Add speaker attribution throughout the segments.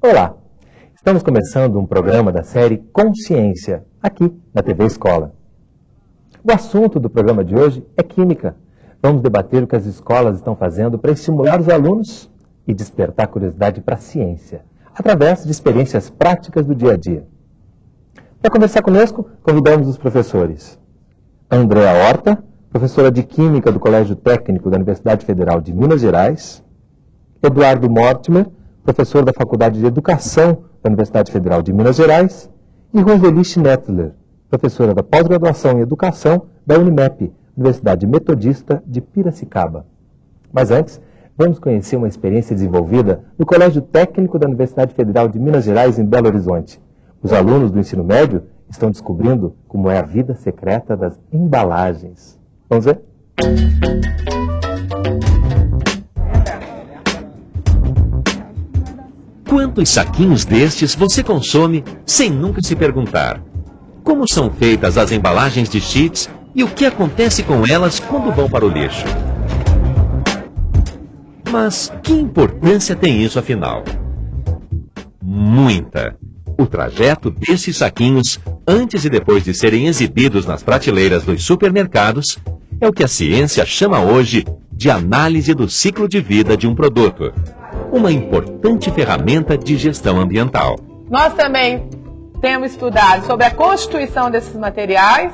Speaker 1: Olá, estamos começando um programa da série Consciência, aqui na TV Escola. O assunto do programa de hoje é Química. Vamos debater o que as escolas estão fazendo para estimular os alunos e despertar curiosidade para a ciência, através de experiências práticas do dia a dia. Para conversar conosco, convidamos os professores Andréa Horta, professora de Química do Colégio Técnico da Universidade Federal de Minas Gerais, Eduardo Mortimer, professor da Faculdade de Educação da Universidade Federal de Minas Gerais, e Roseli Schnettler, professora da Pós-Graduação em Educação da Unimep, Universidade Metodista de Piracicaba. Mas antes, vamos conhecer uma experiência desenvolvida no Colégio Técnico da Universidade Federal de Minas Gerais, em Belo Horizonte. Os alunos do ensino médio estão descobrindo como é a vida secreta das embalagens. Vamos ver?
Speaker 2: Quantos saquinhos destes você consome sem nunca se perguntar? Como são feitas as embalagens de chips e o que acontece com elas quando vão para o lixo? Mas que importância tem isso afinal? Muita! O trajeto desses saquinhos, antes e depois de serem exibidos nas prateleiras dos supermercados, é o que a ciência chama hoje de análise do ciclo de vida de um produto. Uma importante ferramenta de gestão ambiental.
Speaker 3: Nós também temos estudado sobre a constituição desses materiais,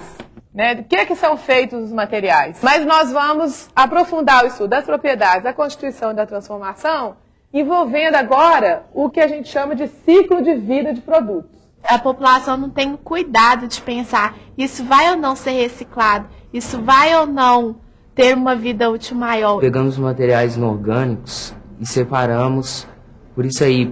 Speaker 3: né, do que são feitos os materiais. Mas nós vamos aprofundar o estudo das propriedades, da constituição e da transformação, envolvendo agora o que a gente chama de ciclo de vida de produtos.
Speaker 4: A população não tem cuidado de pensar, isso vai ou não ser reciclado, isso vai ou não ter uma vida útil maior.
Speaker 5: Pegamos materiais inorgânicos e separamos, por isso aí,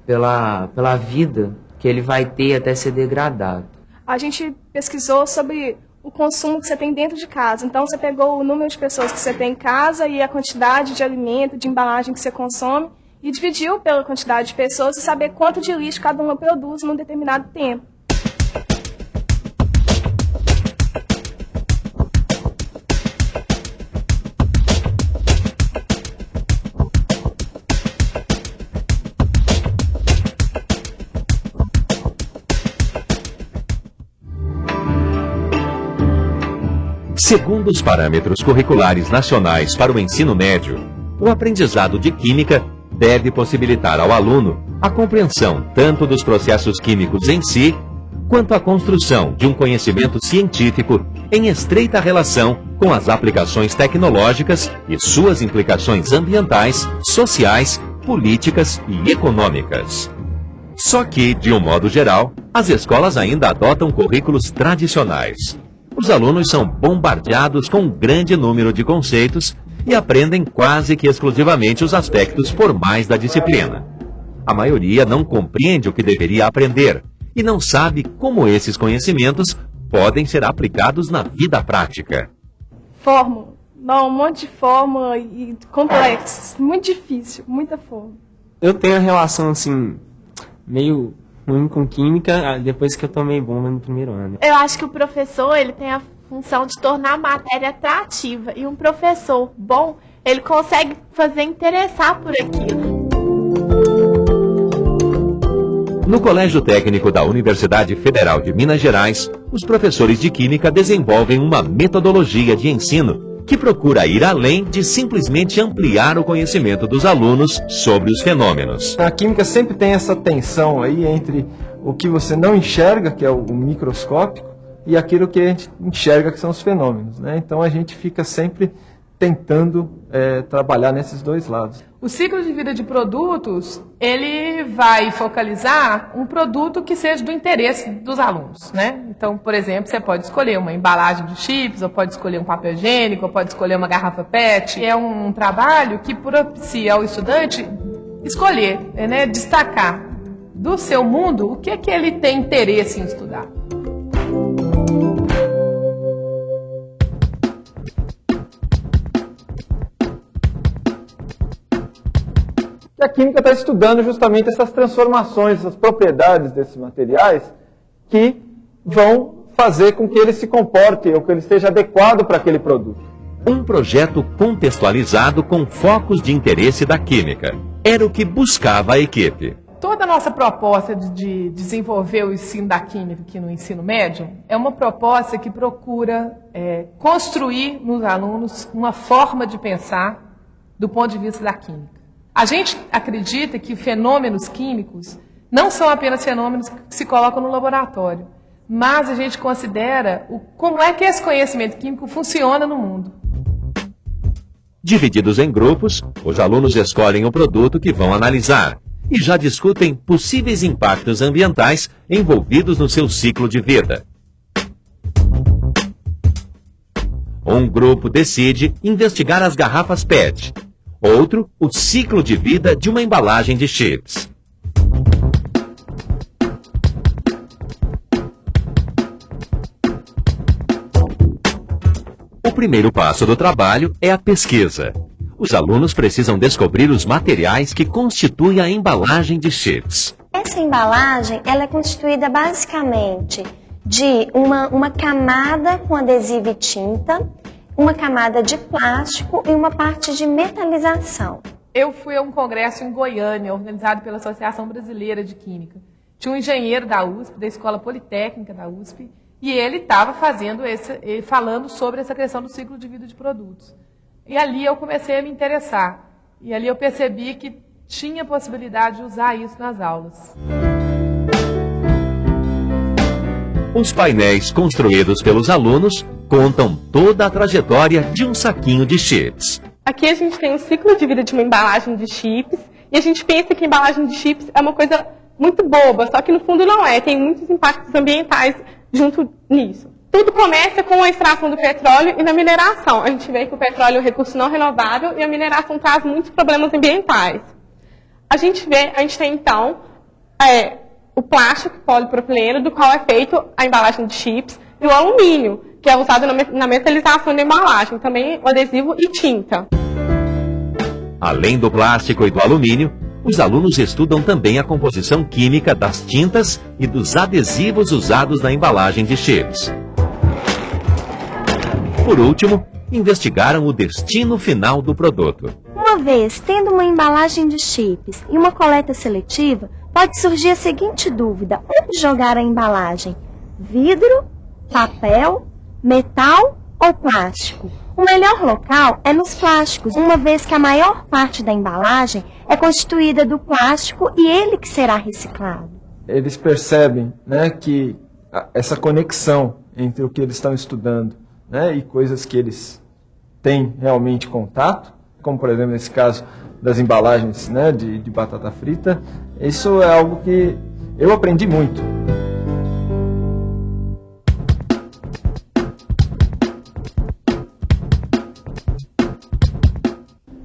Speaker 5: pela vida que ele vai ter até ser degradado.
Speaker 6: A gente pesquisou sobre o consumo que você tem dentro de casa. Então você pegou o número de pessoas que você tem em casa e a quantidade de alimento, de embalagem que você consome e dividiu pela quantidade de pessoas e saber quanto de lixo cada uma produz num determinado tempo.
Speaker 2: Segundo os parâmetros curriculares nacionais para o ensino médio, o aprendizado de química deve possibilitar ao aluno a compreensão tanto dos processos químicos em si, quanto a construção de um conhecimento científico em estreita relação com as aplicações tecnológicas e suas implicações ambientais, sociais, políticas e econômicas. Só que, de um modo geral, as escolas ainda adotam currículos tradicionais. Os alunos são bombardeados com um grande número de conceitos e aprendem quase que exclusivamente os aspectos formais da disciplina. A maioria não compreende o que deveria aprender e não sabe como esses conhecimentos podem ser aplicados na vida prática.
Speaker 6: Fórmula. Não, um monte de fórmula e complexos. Muito difícil, muita fórmula.
Speaker 7: Eu tenho a relação, assim, meio ruim com química depois que eu tomei bomba no primeiro ano.
Speaker 4: Eu acho que o professor ele tem a função de tornar a matéria atrativa. E um professor bom, ele consegue fazer interessar por aquilo.
Speaker 2: No Colégio Técnico da Universidade Federal de Minas Gerais, os professores de Química desenvolvem uma metodologia de ensino que procura ir além de simplesmente ampliar o conhecimento dos alunos sobre os fenômenos.
Speaker 8: A química sempre tem essa tensão aí entre o que você não enxerga, que é o microscópico, e aquilo que a gente enxerga, que são os fenômenos, né? Então a gente fica sempre tentando trabalhar nesses dois lados.
Speaker 3: O ciclo de vida de produtos, ele vai focalizar um produto que seja do interesse dos alunos, né? Então, por exemplo, você pode escolher uma embalagem de chips, ou pode escolher um papel higiênico, ou pode escolher uma garrafa PET. É um trabalho que propicia ao estudante escolher, né, destacar do seu mundo o que é que ele tem interesse em estudar.
Speaker 8: que a química está estudando justamente essas transformações, essas propriedades desses materiais que vão fazer com que ele se comporte ou que ele esteja adequado para aquele produto.
Speaker 2: Um projeto contextualizado com focos de interesse da química. Era o que buscava a equipe.
Speaker 3: Toda a nossa proposta de desenvolver o ensino da química aqui no ensino médio é uma proposta que procura construir nos alunos uma forma de pensar do ponto de vista da química. A gente acredita que fenômenos químicos não são apenas fenômenos que se colocam no laboratório, mas a gente considera como é que esse conhecimento químico funciona no mundo.
Speaker 2: Divididos em grupos, os alunos escolhem o produto que vão analisar e já discutem possíveis impactos ambientais envolvidos no seu ciclo de vida. Um grupo decide investigar as garrafas PET, outro, o ciclo de vida de uma embalagem de chips. O primeiro passo do trabalho é a pesquisa. Os alunos precisam descobrir os materiais que constituem a embalagem de chips.
Speaker 9: Essa embalagem ela é constituída basicamente de uma camada com adesivo e tinta, uma camada de plástico e uma parte de metalização.
Speaker 3: Eu fui a um congresso em Goiânia, organizado pela Associação Brasileira de Química. Tinha um engenheiro da USP, da Escola Politécnica da USP, e ele estava falando sobre essa questão do ciclo de vida de produtos. E ali eu comecei a me interessar. E ali eu percebi que tinha possibilidade de usar isso nas aulas.
Speaker 2: Os painéis construídos pelos alunos contam toda a trajetória de um saquinho de chips.
Speaker 10: Aqui a gente tem o ciclo de vida de uma embalagem de chips, e a gente pensa que a embalagem de chips é uma coisa muito boba, só que no fundo não é, tem muitos impactos ambientais junto nisso. Tudo começa com a extração do petróleo e da mineração. A gente vê que o petróleo é um recurso não renovável e a mineração traz muitos problemas ambientais. A gente tem então o plástico polipropileno, do qual é feito a embalagem de chips, e o alumínio, que é usado na metalização da embalagem, também o adesivo e tinta.
Speaker 2: Além do plástico e do alumínio, os alunos estudam também a composição química das tintas e dos adesivos usados na embalagem de chips. Por último, investigaram o destino final do produto.
Speaker 9: Uma vez tendo uma embalagem de chips e uma coleta seletiva, pode surgir a seguinte dúvida: onde jogar a embalagem? Vidro, papel, metal ou plástico? O melhor local é nos plásticos, uma vez que a maior parte da embalagem é constituída do plástico e ele que será reciclado.
Speaker 8: Eles percebem, né, que essa conexão entre o que eles estão estudando, né, e coisas que eles têm realmente contato, como por exemplo nesse caso das embalagens, né, de batata frita, isso é algo que eu aprendi muito.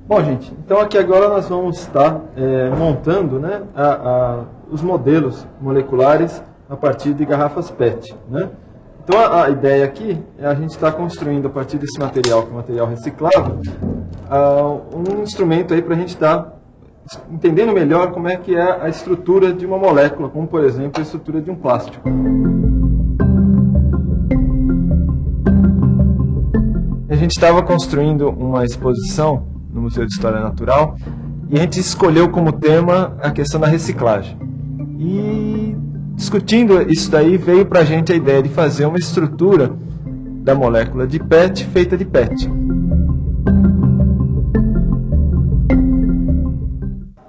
Speaker 8: Bom, gente, então aqui agora nós vamos estar montando, né, os modelos moleculares a partir de garrafas PET, né? Então a ideia aqui é a gente estar construindo a partir desse material, que é material reciclável, um instrumento aí para a gente estar entendendo melhor como é que é a estrutura de uma molécula, como por exemplo a estrutura de um plástico. A gente estava construindo uma exposição no Museu de História Natural, e a gente escolheu como tema a questão da reciclagem. E discutindo isso daí, veio para a gente a ideia de fazer uma estrutura da molécula de PET feita de PET.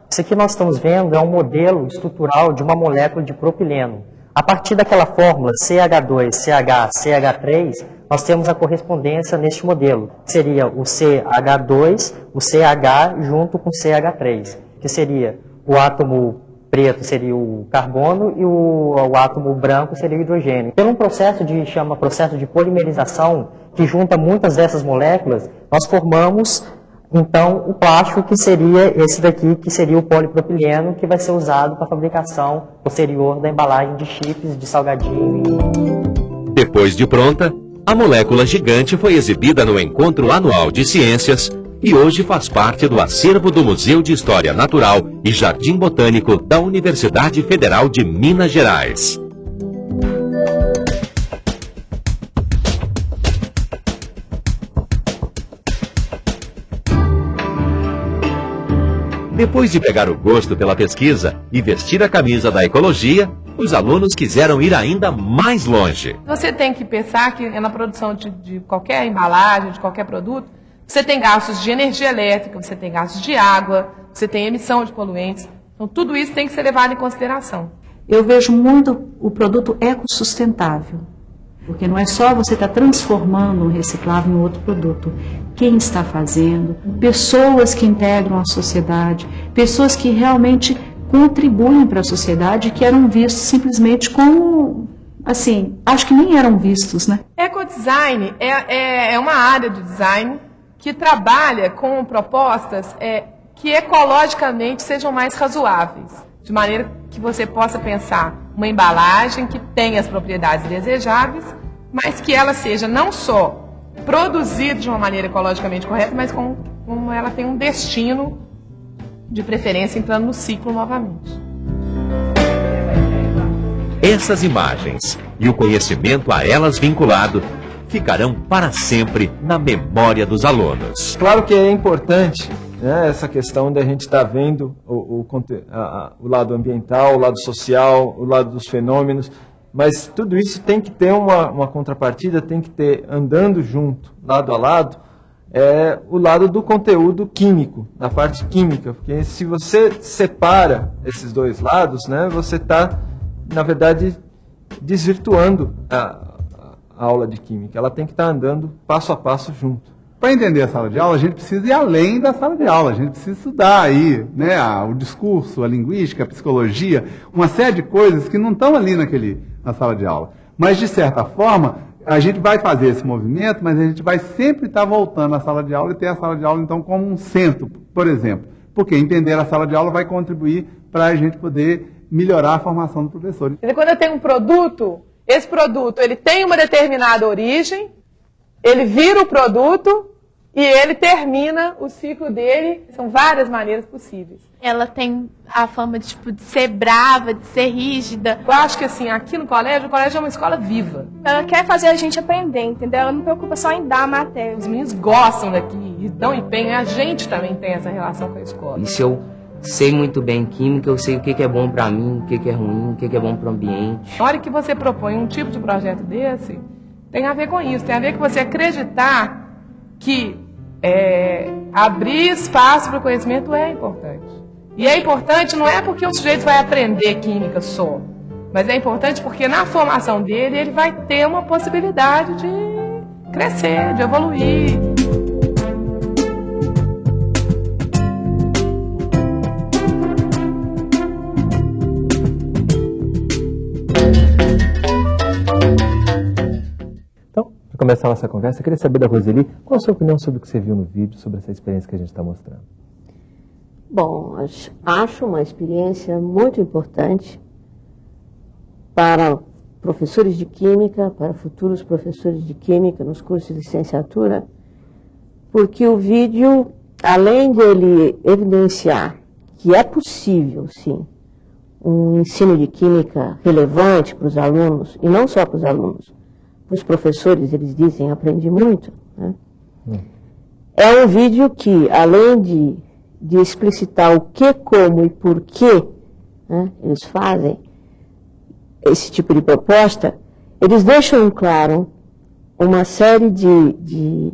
Speaker 11: Isso aqui nós estamos vendo é um modelo estrutural de uma molécula de propileno. A partir daquela fórmula CH2, CH3, nós temos a correspondência neste modelo, que seria o CH2, o CH junto com o CH3, que seria o átomo preto seria o carbono e o átomo branco seria o hidrogênio. Pelo um processo chama processo de polimerização, que junta muitas dessas moléculas, nós formamos então o plástico, que seria esse daqui, que seria o polipropileno, que vai ser usado para a fabricação posterior da embalagem de chips, de salgadinho.
Speaker 2: Depois de pronta, a molécula gigante foi exibida no Encontro Anual de Ciências, e hoje faz parte do acervo do Museu de História Natural e Jardim Botânico da Universidade Federal de Minas Gerais. Depois de pegar o gosto pela pesquisa e vestir a camisa da ecologia, os alunos quiseram ir ainda mais longe.
Speaker 3: Você tem que pensar que na produção de qualquer embalagem, de qualquer produto, você tem gastos de energia elétrica, você tem gastos de água, você tem emissão de poluentes. Então, tudo isso tem que ser levado em consideração.
Speaker 12: Eu vejo muito o produto ecossustentável, porque não é só você estar transformando um reciclável em outro produto. Quem está fazendo, pessoas que integram a sociedade, pessoas que realmente contribuem para a sociedade, que eram vistos simplesmente como, assim, acho que nem eram vistos, né?
Speaker 3: Ecodesign é uma área de design que trabalha com propostas que ecologicamente sejam mais razoáveis, de maneira que você possa pensar uma embalagem que tenha as propriedades desejáveis, mas que ela seja não só produzida de uma maneira ecologicamente correta, mas como ela tem um destino, de preferência entrando no ciclo novamente.
Speaker 2: Essas imagens e o conhecimento a elas vinculado ficarão para sempre na memória dos alunos.
Speaker 8: Claro que é importante, né, essa questão da gente estar vendo o lado ambiental, o lado social, o lado dos fenômenos, mas tudo isso tem que ter uma contrapartida, tem que ter, andando junto, lado a lado, o lado do conteúdo químico, da parte química, porque se você separa esses dois lados, né, você está, na verdade, desvirtuando a aula de química. Ela tem que estar andando passo a passo junto.
Speaker 13: Para entender a sala de aula, a gente precisa ir além da sala de aula, a gente precisa estudar aí, né, o discurso, a linguística, a psicologia, uma série de coisas que não estão ali na sala de aula. Mas, de certa forma, a gente vai fazer esse movimento, mas a gente vai sempre estar voltando à sala de aula e ter a sala de aula, então, como um centro, por exemplo. Porque entender a sala de aula vai contribuir para a gente poder melhorar a formação do professor.
Speaker 3: Quando eu tenho um produto, esse produto ele tem uma determinada origem, ele vira o produto e ele termina o ciclo dele. São várias maneiras possíveis.
Speaker 4: Ela tem a fama de ser brava, de ser rígida.
Speaker 3: Eu acho que assim, aqui no colégio, o colégio é uma escola viva.
Speaker 6: Ela quer fazer a gente aprender, entendeu? Ela não preocupa só em dar a matéria.
Speaker 3: Os meninos gostam daqui e dão empenho, e a gente também tem essa relação com a escola.
Speaker 5: E se eu sei muito bem química, eu sei o que é bom para mim, o que é ruim, o que é bom para o ambiente.
Speaker 3: Na hora que você propõe um tipo de projeto desse, tem a ver com isso, tem a ver com você acreditar que abrir espaço para o conhecimento é importante. E é importante não é porque o sujeito vai aprender química só, mas é importante porque na formação dele ele vai ter uma possibilidade de crescer, de evoluir.
Speaker 1: Para começar a nossa conversa, eu queria saber da Roseli, qual a sua opinião sobre o que você viu no vídeo, sobre essa experiência que a gente está mostrando?
Speaker 14: Bom, acho uma experiência muito importante para professores de química, para futuros professores de química nos cursos de licenciatura, porque o vídeo, além de ele evidenciar que é possível, sim, um ensino de química relevante para os alunos, e não só para os alunos, os professores, eles dizem, aprendi muito, né? É um vídeo que, além de explicitar o que, como e por que, né, eles fazem esse tipo de proposta, eles deixam claro uma série de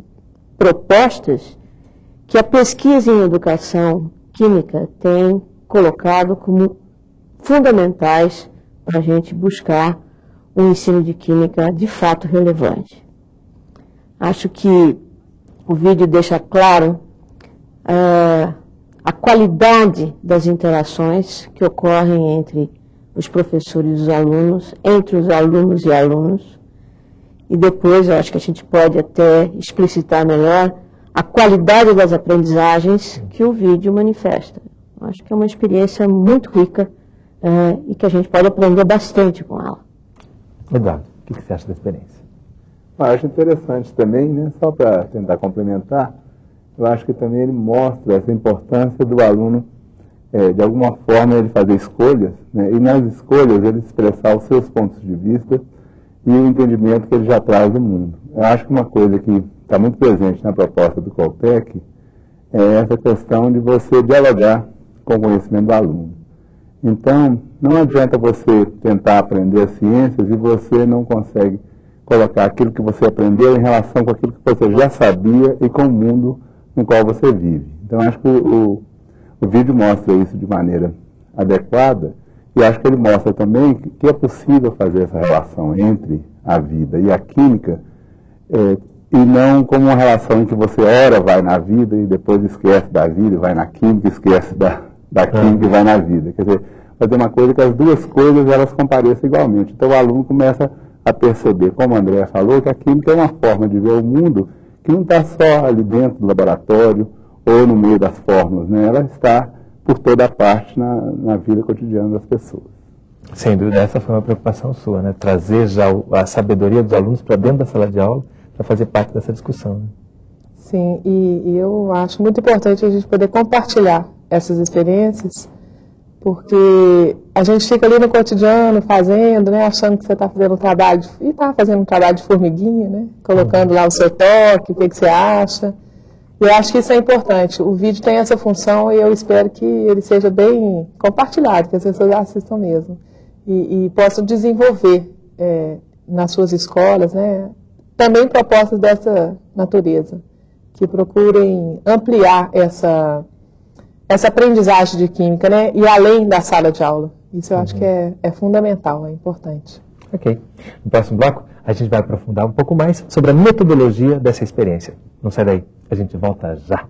Speaker 14: propostas que a pesquisa em educação química tem colocado como fundamentais para a gente buscar um ensino de química de fato relevante. Acho que o vídeo deixa claro a qualidade das interações que ocorrem entre os professores e os alunos, entre os alunos e alunos, e depois eu acho que a gente pode até explicitar melhor a qualidade das aprendizagens que o vídeo manifesta. Acho que é uma experiência muito rica e que a gente pode aprender bastante com ela.
Speaker 1: Eduardo, o que você acha da experiência?
Speaker 15: Acho interessante também, né, só para tentar complementar, eu acho que também ele mostra essa importância do aluno, de alguma forma, ele fazer escolhas, né? E nas escolhas ele expressar os seus pontos de vista e o entendimento que ele já traz do mundo. Eu acho que uma coisa que está muito presente na proposta do Coltec é essa questão de você dialogar com o conhecimento do aluno. Então, não adianta você tentar aprender as ciências e você não consegue colocar aquilo que você aprendeu em relação com aquilo que você já sabia e com o mundo no qual você vive. Então, acho que o vídeo mostra isso de maneira adequada e acho que ele mostra também que é possível fazer essa relação entre a vida e a química e não como uma relação em que você ora vai na vida e depois esquece da vida e vai na química, esquece da química e vai na vida. Quer dizer, fazer uma coisa que as duas coisas elas compareçam igualmente. Então o aluno começa a perceber, como o André falou, que a química é uma forma de ver o mundo que não está só ali dentro do laboratório ou no meio das fórmulas, né? Ela está por toda parte na vida cotidiana das pessoas.
Speaker 1: Sem dúvida, essa foi uma preocupação sua, né? Trazer já a sabedoria dos alunos para dentro da sala de aula para fazer parte dessa discussão. Né?
Speaker 3: Sim, e eu acho muito importante a gente poder compartilhar essas experiências, porque a gente fica ali no cotidiano fazendo, né, achando que você está fazendo um trabalho, e está fazendo um trabalho de formiguinha, né, colocando lá o seu toque, o que você acha. E eu acho que isso é importante. O vídeo tem essa função e eu espero que ele seja bem compartilhado, que as pessoas assistam mesmo. E possam desenvolver nas suas escolas, né, também propostas dessa natureza, que procurem ampliar essa aprendizagem de química, né, e além da sala de aula. Isso eu acho que é fundamental, é importante.
Speaker 1: Ok. No próximo bloco, a gente vai aprofundar um pouco mais sobre a metodologia dessa experiência. Não sai daí, a gente volta já.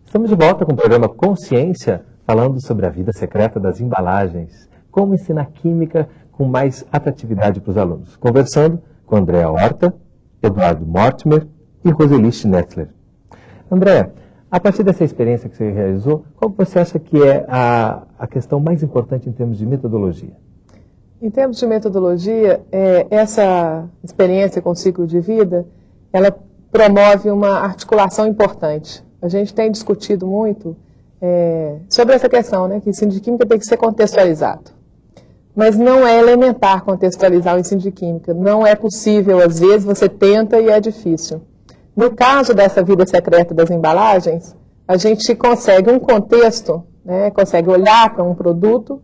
Speaker 1: Estamos de volta com o programa Consciência, falando sobre a vida secreta das embalagens, como ensinar química com mais atratividade para os alunos. Conversando com Andréa Horta, Eduardo Mortimer e Roseli Schnetzler. Andréa, a partir dessa experiência que você realizou, qual você acha que é a questão mais importante em termos de metodologia?
Speaker 3: Em termos de metodologia, essa experiência com o ciclo de vida, ela promove uma articulação importante. A gente tem discutido muito sobre essa questão, né, que o ensino de química tem que ser contextualizado. Mas não é elementar contextualizar o ensino de química. Não é possível, às vezes você tenta e é difícil. No caso dessa vida secreta das embalagens, a gente consegue um contexto, né, consegue olhar para um produto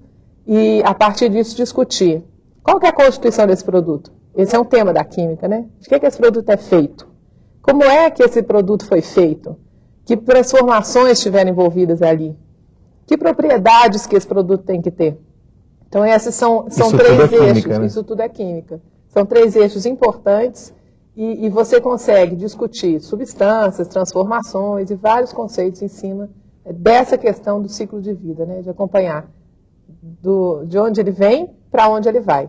Speaker 3: e, a partir disso, discutir. Qual que é a constituição desse produto? Esse é um tema da química, né? De que esse produto é feito? Como é que esse produto foi feito? Que transformações estiveram envolvidas ali? Que propriedades que esse produto tem que ter? Então, esses são três eixos. Química, né? Isso tudo é química. São três eixos importantes e você consegue discutir substâncias, transformações e vários conceitos em cima dessa questão do ciclo de vida, né? De acompanhar de onde ele vem para onde ele vai.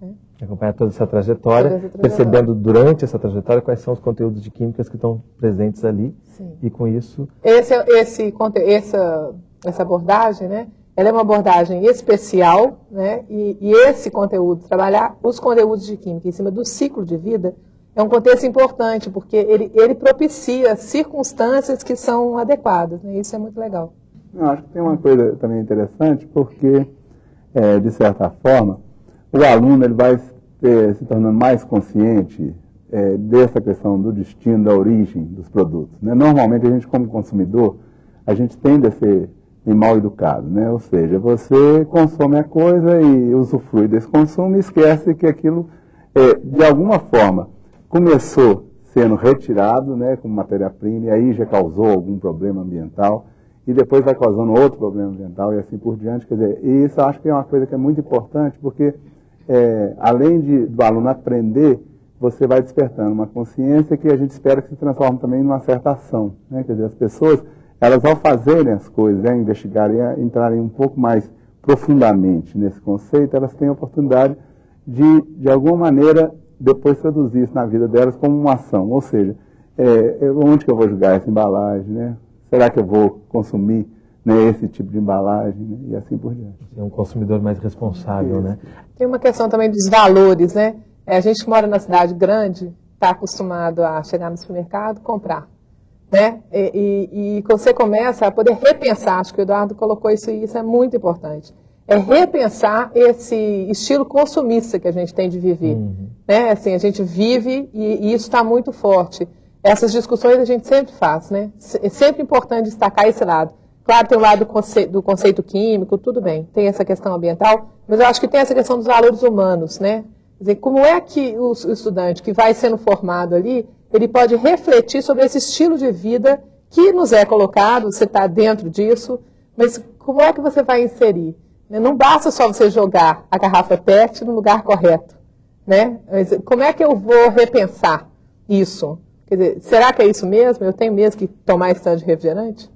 Speaker 3: Né?
Speaker 1: Acompanhar toda essa trajetória, percebendo durante essa trajetória quais são os conteúdos de químicas que estão presentes ali. Sim. E com isso... Essa abordagem, né? Ela é uma abordagem especial, né? E esse conteúdo, trabalhar os conteúdos de química em cima do ciclo de vida, é um contexto importante, porque ele propicia circunstâncias que são adequadas, né? Isso é muito legal.
Speaker 15: Eu acho que tem uma coisa também interessante, porque, de certa forma, o aluno ele vai se tornando mais consciente dessa questão do destino, da origem dos produtos. Né? Normalmente, a gente, como consumidor, a gente tende a ser mal educado, né? Ou seja, você consome a coisa e usufrui desse consumo e esquece que aquilo, de alguma forma, começou sendo retirado, né, como matéria-prima, e aí já causou algum problema ambiental, e depois vai causando outro problema ambiental e assim por diante. Quer dizer, e isso eu acho que é uma coisa que é muito importante, porque além do aluno aprender, você vai despertando uma consciência que a gente espera que se transforme também numa certa ação. Né? Quer dizer, as pessoas, elas ao fazerem as coisas, investigarem, entrarem um pouco mais profundamente nesse conceito, elas têm a oportunidade de alguma maneira, depois traduzir isso na vida delas como uma ação. Ou seja, onde que eu vou jogar essa embalagem, né? Será que eu vou consumir, né, esse tipo de embalagem, né? E assim por diante.
Speaker 1: É um consumidor mais responsável, né?
Speaker 3: Tem uma questão também dos valores, né? A gente que mora na cidade grande está acostumado a chegar no supermercado, comprar, né? E quando você começa a poder repensar, acho que o Eduardo colocou isso e isso é muito importante, é repensar esse estilo consumista que a gente tem de viver, né? Assim, a gente vive e isso está muito forte. Essas discussões a gente sempre faz, né? É sempre importante destacar esse lado. Claro, tem o lado do conceito químico, tudo bem, tem essa questão ambiental, mas eu acho que tem essa questão dos valores humanos, né? Quer dizer, como é que o estudante que vai sendo formado ali, ele pode refletir sobre esse estilo de vida que nos é colocado, você está dentro disso, mas como é que você vai inserir? Não basta só você jogar a garrafa PET no lugar correto, né? Mas como é que eu vou repensar isso? Quer dizer, será que é isso mesmo? Eu tenho mesmo que tomar esse tanto de refrigerante?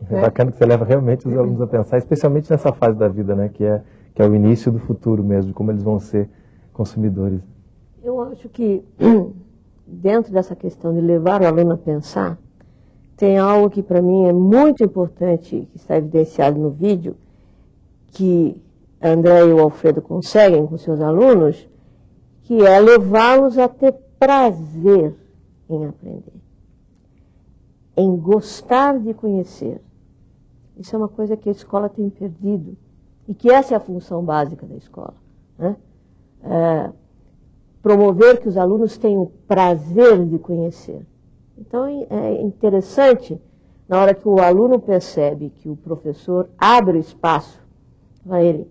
Speaker 1: É bacana que você leva realmente os alunos a pensar, especialmente nessa fase da vida, né, que é o início do futuro mesmo, de como eles vão ser consumidores.
Speaker 14: Eu acho que dentro dessa questão de levar o aluno a pensar, tem algo que para mim é muito importante, que está evidenciado no vídeo, que a André e o Alfredo conseguem com seus alunos, que é levá-los a ter prazer em aprender, em gostar de conhecer. Isso é uma coisa que a escola tem perdido e que essa é a função básica da escola, né? Promover que os alunos tenham prazer de conhecer. Então é interessante, na hora que o aluno percebe que o professor abre espaço para ele,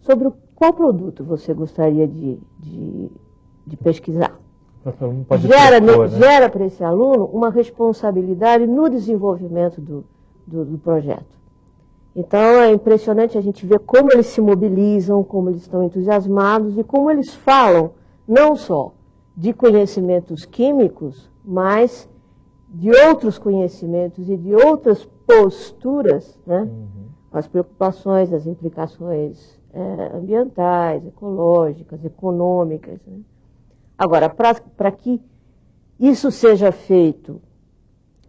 Speaker 14: sobre qual produto você gostaria de pesquisar? Gera para esse aluno uma responsabilidade no desenvolvimento do projeto. Então é impressionante a gente ver como eles se mobilizam, como eles estão entusiasmados e como eles falam não só de conhecimentos químicos, mas de outros conhecimentos e de outras posturas, né? As preocupações, as implicações ambientais, ecológicas, econômicas, né? Agora, para que isso seja feito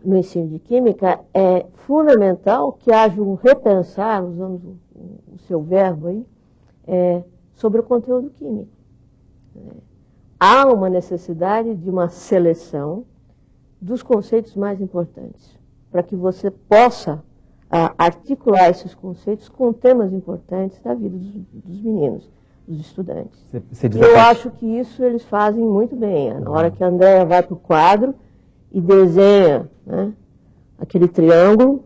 Speaker 14: no ensino de química, é fundamental que haja um repensar, usando o seu verbo aí, sobre o conteúdo químico. Há uma necessidade de uma seleção dos conceitos mais importantes, para que você possa articular esses conceitos com temas importantes da vida dos meninos, dos estudantes. Eu acho que isso eles fazem muito bem. Na hora que a Andréa vai para o quadro e desenha, né, aquele triângulo,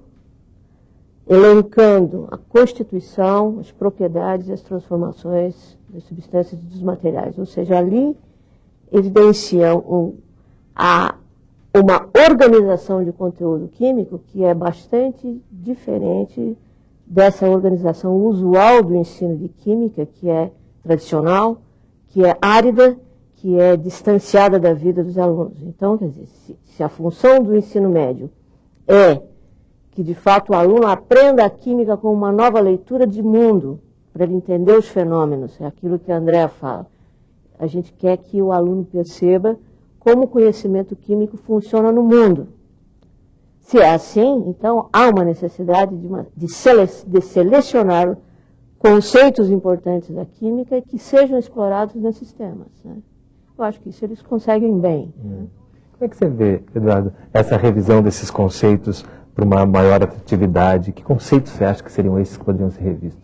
Speaker 14: elencando a constituição, as propriedades e as transformações das substâncias e dos materiais. Ou seja, ali evidenciam uma organização de conteúdo químico que é bastante diferente dessa organização usual do ensino de química, que é tradicional, que é árida, que é distanciada da vida dos alunos. Então, quer dizer, se a função do ensino médio é que, de fato, o aluno aprenda a química com uma nova leitura de mundo, para ele entender os fenômenos, é aquilo que a Andréa fala. A gente quer que o aluno perceba como o conhecimento químico funciona no mundo. Se é assim, então há uma necessidade de selecionar conceitos importantes da química que sejam explorados nesses temas, né? Eu acho que isso eles conseguem bem.
Speaker 1: Como é que você vê, Eduardo, essa revisão desses conceitos para uma maior atratividade? Que conceitos você acha que seriam esses que poderiam ser revistos?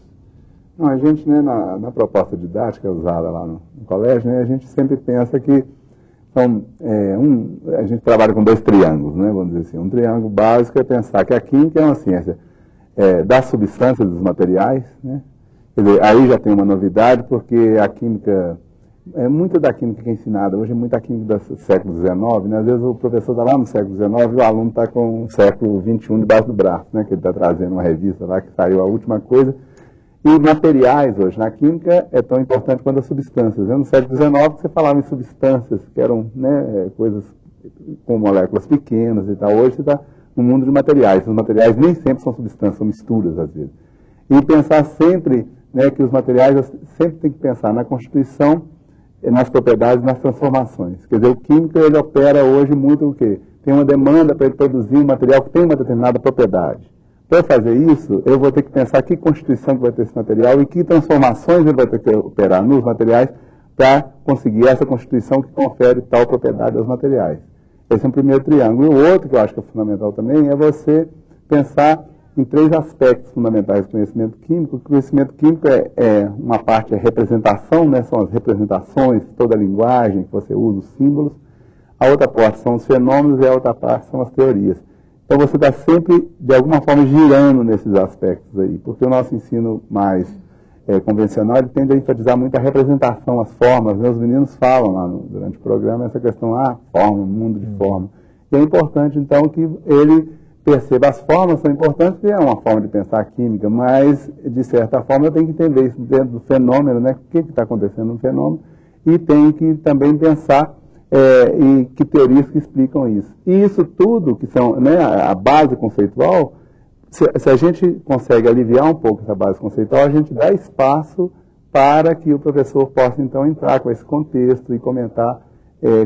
Speaker 15: Não, a gente, né, na proposta didática usada lá no colégio, né, a gente sempre pensa que a gente trabalha com 2 triângulos, né, vamos dizer assim. Um triângulo básico é pensar que a química é uma ciência das substâncias, dos materiais, né? Quer dizer, aí já tem uma novidade, porque a química, muita da química que é ensinada hoje é muita química do século XIX, né? Às vezes o professor está lá no século XIX e o aluno está com o século XXI debaixo do braço, né? Que ele está trazendo uma revista lá que saiu a última coisa. E materiais hoje na química é tão importante quanto as substâncias. No século XIX você falava em substâncias, que eram, né, coisas com moléculas pequenas e tal. Hoje você está no mundo de materiais. Os materiais nem sempre são substâncias, são misturas às vezes. E pensar sempre, né, que os materiais, sempre tem que pensar na constituição nas propriedades, nas transformações. Quer dizer, o químico ele opera hoje muito o quê? Tem uma demanda para ele produzir um material que tem uma determinada propriedade. Para fazer isso, eu vou ter que pensar que constituição que vai ter esse material e que transformações ele vai ter que operar nos materiais para conseguir essa constituição que confere tal propriedade aos materiais. Esse é um primeiro triângulo. E o outro que eu acho que é fundamental também é você pensar em 3 aspectos fundamentais do conhecimento químico. O conhecimento químico uma parte é representação, né? São as representações, toda a linguagem que você usa, os símbolos. A outra parte são os fenômenos e a outra parte são as teorias. Então você está sempre, de alguma forma, girando nesses aspectos aí, porque o nosso ensino mais convencional ele tende a enfatizar muito a representação, as formas, né? Os meninos falam lá durante o programa essa questão, forma, mundo de forma. E é importante, então, que ele perceba as formas são importantes, porque é uma forma de pensar a química, mas, de certa forma, eu tenho que entender isso dentro do fenômeno, né? O que está acontecendo no fenômeno, e tenho que também pensar e que teorias que explicam isso. E isso tudo, que são, né, a base conceitual, se a gente consegue aliviar um pouco essa base conceitual, a gente dá espaço para que o professor possa, então, entrar com esse contexto e comentar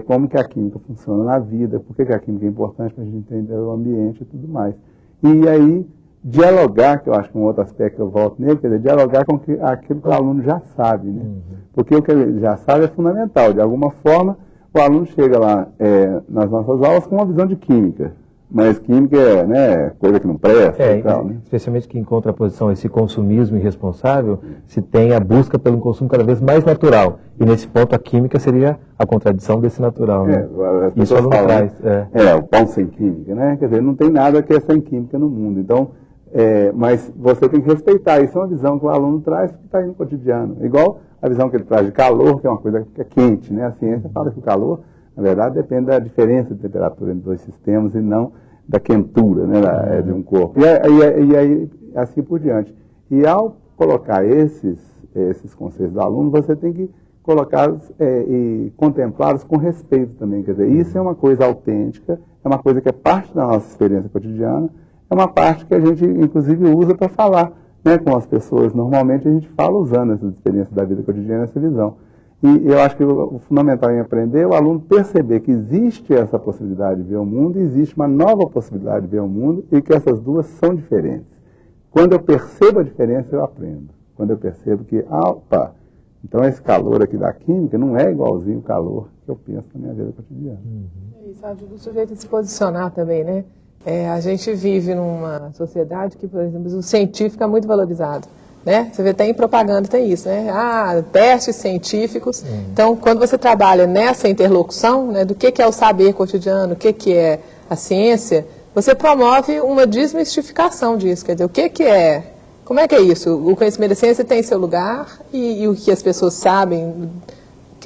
Speaker 15: como que a química funciona na vida, por que a química é importante para a gente entender o ambiente e tudo mais. E aí, dialogar, que eu acho que é um outro aspecto que eu volto nele, quer dizer, dialogar com aquilo que o aluno já sabe, né? Porque o que ele já sabe é fundamental. De alguma forma, o aluno chega lá nas nossas aulas com uma visão de química, mas química é, né, coisa que não presta e tal, né?
Speaker 1: Especialmente que em contraposição a esse consumismo irresponsável, se tem a busca pelo consumo cada vez mais natural. E nesse ponto a química seria a contradição desse natural, né? Isso
Speaker 15: falam,
Speaker 1: traz.
Speaker 15: O pão sem química, né? Quer dizer, não tem nada que é sem química no mundo. Então, mas você tem que respeitar. Isso é uma visão que o aluno traz que está aí no cotidiano. Igual a visão que ele traz de calor, que é uma coisa que é quente, né? A ciência fala que o calor, na verdade, depende da diferença de temperatura entre dois sistemas e não da quentura, né, de um corpo. E aí, assim por diante. E ao colocar esses conceitos do aluno, você tem que colocá-los e contemplá-los com respeito também. Quer dizer, isso é uma coisa autêntica, é uma coisa que é parte da nossa experiência cotidiana, é uma parte que a gente, inclusive, usa para falar, né, com as pessoas. Normalmente a gente fala usando essas experiências da vida cotidiana, essa visão. E eu acho que o fundamental em aprender é o aluno perceber que existe essa possibilidade de ver o mundo e existe uma nova possibilidade de ver o mundo e que essas duas são diferentes. Quando eu percebo a diferença, eu aprendo. Quando eu percebo que, então esse calor aqui da química não é igualzinho o calor que eu penso na minha vida cotidiana.
Speaker 3: Isso ajuda o sujeito a se posicionar também, né? A gente vive numa sociedade que, por exemplo, o científico é muito valorizado. Né? Você vê, tem propaganda, tem isso, né? Testes científicos. Então, quando você trabalha nessa interlocução, né, do que é o saber cotidiano, o que é a ciência, você promove uma desmistificação disso. Quer dizer, o que é, como é que é isso? O conhecimento da ciência tem seu lugar e o que as pessoas sabem,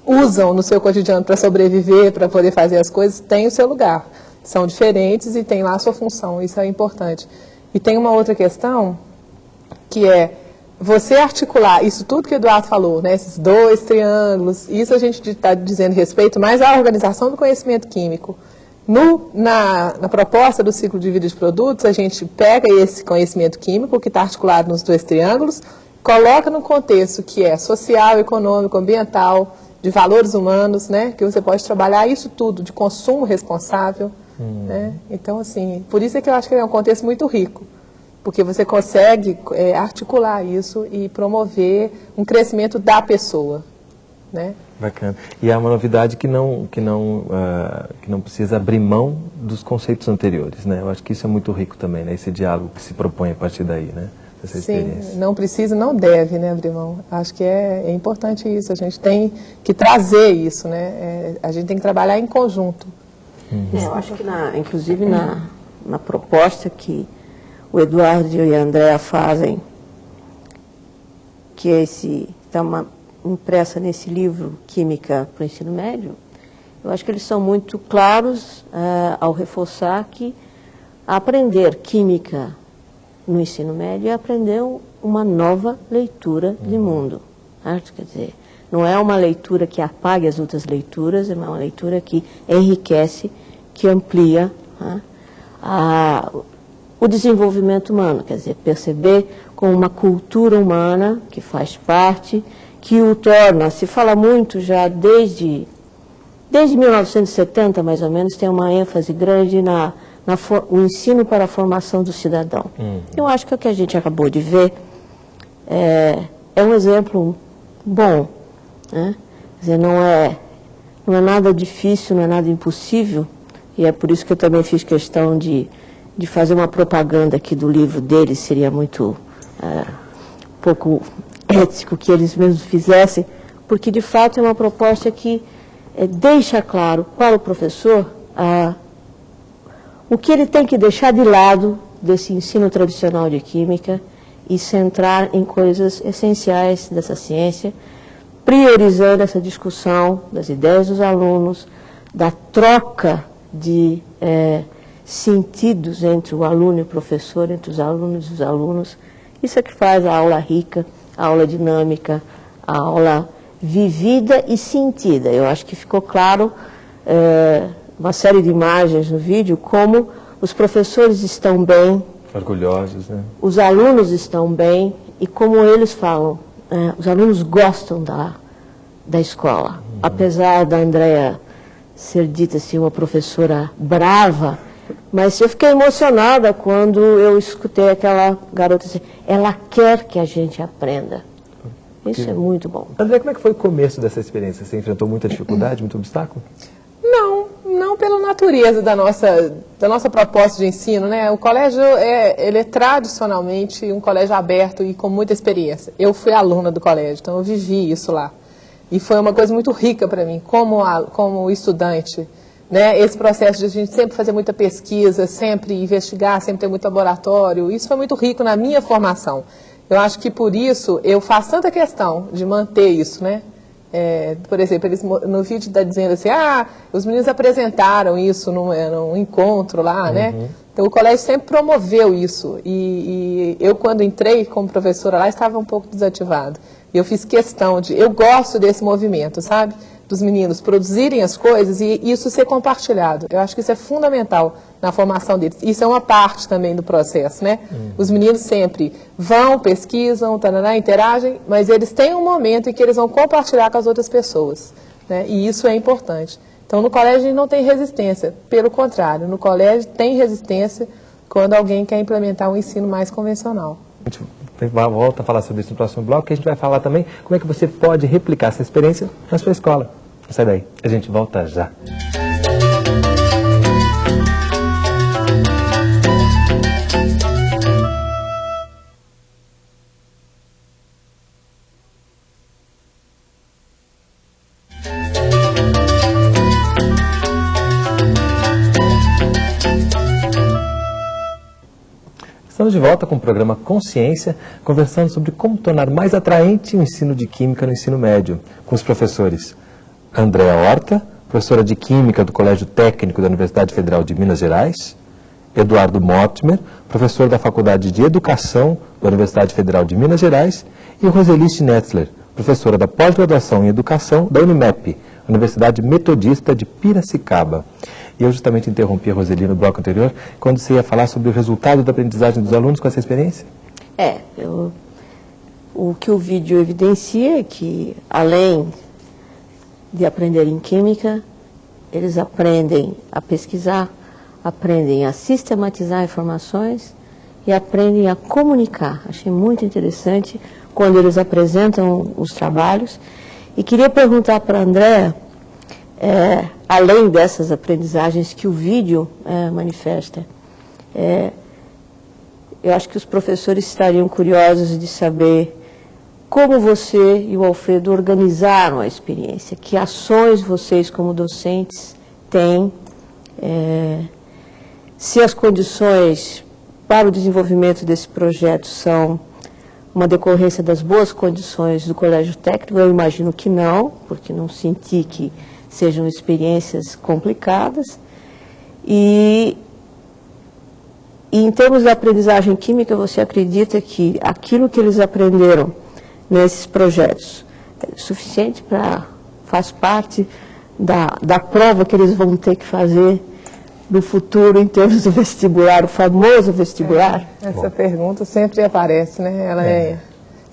Speaker 3: usam no seu cotidiano para sobreviver, para poder fazer as coisas, tem o seu lugar. São diferentes e tem lá a sua função, isso é importante. E tem uma outra questão, que é você articular isso tudo que o Eduardo falou, né, esses 2 triângulos, isso a gente está dizendo respeito mais à organização do conhecimento químico. Na proposta do ciclo de vida de produtos, a gente pega esse conhecimento químico que está articulado nos 2 triângulos, coloca no contexto que é social, econômico, ambiental, de valores humanos, né, que você pode trabalhar isso tudo, de consumo responsável. Né? Então, assim, por isso é que eu acho que é um contexto muito rico. Porque você consegue articular isso e promover um crescimento da pessoa, né?
Speaker 1: Bacana. E há uma novidade que não precisa abrir mão dos conceitos anteriores, né? Eu acho que isso é muito rico também, né? Esse diálogo que se propõe a partir daí, né? Dessa experiência.
Speaker 3: Sim, não precisa, não deve, né, abrir mão. Acho que é importante isso. A gente tem que trazer isso, né? A gente tem que trabalhar em conjunto.
Speaker 14: Eu acho que, inclusive, na proposta que o Eduardo e a Andréa fazem, que está impressa nesse livro Química para o Ensino Médio, eu acho que eles são muito claros ao reforçar que aprender química no ensino médio é aprender uma nova leitura de mundo. Quer dizer, não é uma leitura que apague as outras leituras, é uma leitura que enriquece, que amplia o desenvolvimento humano, quer dizer, perceber como uma cultura humana que faz parte que o torna, se fala muito já desde 1970, mais ou menos, tem uma ênfase grande o ensino para a formação do cidadão. Eu acho que o que a gente acabou de ver é um exemplo bom, né? Quer dizer, não é nada difícil, não é nada impossível, e é por isso que eu também fiz questão de fazer uma propaganda aqui do livro deles, seria muito pouco ético que eles mesmos fizessem, porque de fato é uma proposta que deixa claro para o professor o que ele tem que deixar de lado desse ensino tradicional de química e centrar em coisas essenciais dessa ciência, priorizando essa discussão das ideias dos alunos, da troca de sentidos entre o aluno e o professor, entre os alunos e os alunos. Isso é que faz a aula rica, a aula dinâmica, a aula vivida e sentida. Eu acho que ficou claro, uma série de imagens no vídeo, como os professores estão bem,
Speaker 1: orgulhosos, né?
Speaker 14: Os alunos estão bem, e como eles falam, os alunos gostam da escola. Apesar da Andréa ser dita assim, uma professora brava, mas eu fiquei emocionada quando eu escutei aquela garota assim, ela quer que a gente aprenda. Isso é muito bom.
Speaker 1: André, como é que foi o começo dessa experiência? Você enfrentou muita dificuldade, muito obstáculo?
Speaker 3: Não pela natureza da nossa proposta de ensino, né? O colégio ele é tradicionalmente um colégio aberto e com muita experiência. Eu fui aluna do colégio, então eu vivi isso lá. E foi uma coisa muito rica para mim, como estudante, né? Esse processo de a gente sempre fazer muita pesquisa, sempre investigar, sempre ter muito laboratório, isso foi muito rico na minha formação. Eu acho que por isso eu faço tanta questão de manter isso, né? Por exemplo, eles no vídeo está dizendo assim, os meninos apresentaram isso num encontro lá, né? Então o colégio sempre promoveu isso. E eu, quando entrei como professora lá, estava um pouco desativado. E eu fiz questão eu gosto desse movimento, sabe? Dos meninos produzirem as coisas e isso ser compartilhado. Eu acho que isso é fundamental na formação deles. Isso é uma parte também do processo, né? Os meninos sempre vão, pesquisam, interagem, mas eles têm um momento em que eles vão compartilhar com as outras pessoas, né? E isso é importante. Então, no colégio a gente não tem resistência. Pelo contrário, no colégio tem resistência quando alguém quer implementar um ensino mais convencional.
Speaker 1: A gente volta a falar sobre isso no próximo bloco, que a gente vai falar também como é que você pode replicar essa experiência na sua escola. Não sai daí, a gente volta já. Estamos de volta com o programa Consciência, conversando sobre como tornar mais atraente o ensino de Química no ensino médio, com os professores Andréa Horta, professora de Química do Colégio Técnico da Universidade Federal de Minas Gerais, Eduardo Mortimer, professor da Faculdade de Educação da Universidade Federal de Minas Gerais, e Roseli Schnetzler, professora da Pós-Graduação em Educação da Unimep, Universidade Metodista de Piracicaba. E eu justamente interrompi a Roseli no bloco anterior, quando você ia falar sobre o resultado da aprendizagem dos alunos com essa experiência?
Speaker 14: O que o vídeo evidencia é que, além de aprenderem química, eles aprendem a pesquisar, aprendem a sistematizar informações e aprendem a comunicar. Achei muito interessante quando eles apresentam os trabalhos. E queria perguntar para a Andréa, além dessas aprendizagens que o vídeo manifesta, eu acho que os professores estariam curiosos de saber como você e o Alfredo organizaram a experiência, que ações vocês como docentes têm, se as condições para o desenvolvimento desse projeto são uma decorrência das boas condições do Colégio Técnico. Eu imagino que não, porque não senti que sejam experiências complicadas. E em termos da aprendizagem química, você acredita que aquilo que eles aprenderam nesses projetos é suficiente faz parte da prova que eles vão ter que fazer no futuro em termos do vestibular, o famoso vestibular?
Speaker 3: Essa pergunta sempre aparece, né? Ela